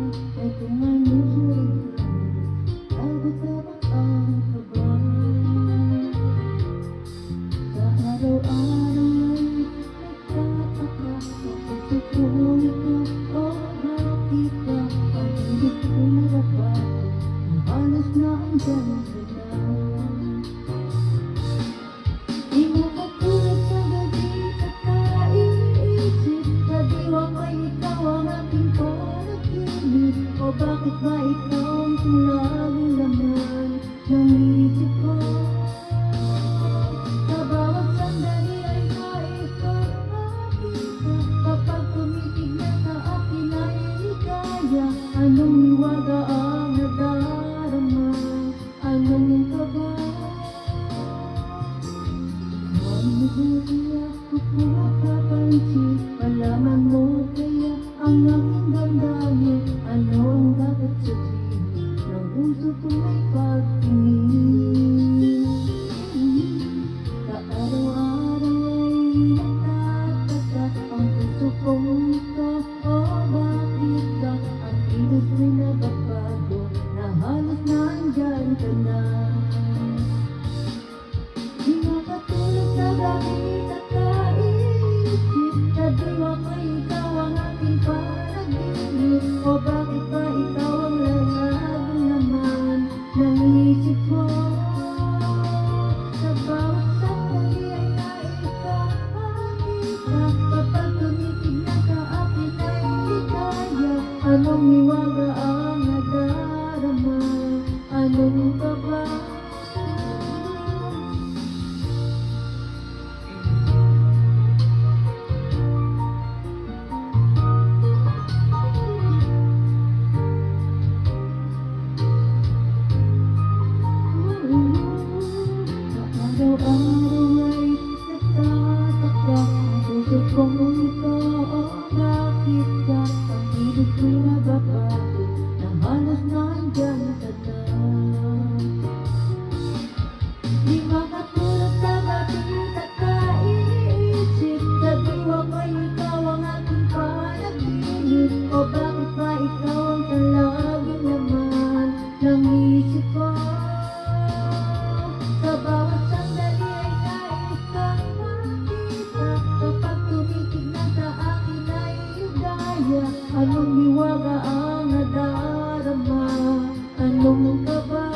ay kung ano siya abot na ba ang kaba? Sa araw-araw ay nagtataka ang puso kong ito, oh bakit ba ang hindi ko narapat? Halos na andyan ka na. Di mo katulad sa gabi at naiisip na diwang ay ikaw ang aking panaginip. O bakit ba ikaw ang laging laman ng isip ko? Sa bawat sandali ay nais kang makita. Kapag tumitignan sa akin ay ligaya. Anong hiwaga ang nadarama? Anong kaba? Mabuti ako kung makapansin. Malaman mo kaya ang aking damdamin. Ano ang dapat sabihin ng puso kong may pagtingin? Sa araw-araw ay nagtataka ang puso kong ito. Oh bakit ba ang kilos ko'y nababago na halos nandyan ka na? Di mo katulad sa gabi at naiisip na diwang ay ikaw ang aking panaginip. O bakit ba ikaw ang laging laman ng isip ko? Sa bawat sandali ay nais kang makita. Kapag tumitignan sa akin ay ligaya. Anong hiwaga ang nadarama? Anong kaba? Araw-araw ay nagtataka ang puso kong ito. Oh bakit ba ang pilit ko'y nababago na halos nandyan ka na? Di makatulad sa gabi at naiisip na diwang ay ikaw ang aking panaginip. O bakit ba ikaw ang laging laman ng isip ko? Sa bawat sandali ay nais kang makita. Kapag tumitignan sa akin ay ligaya. Anong hiwaga ang nadarama? Anong kaba?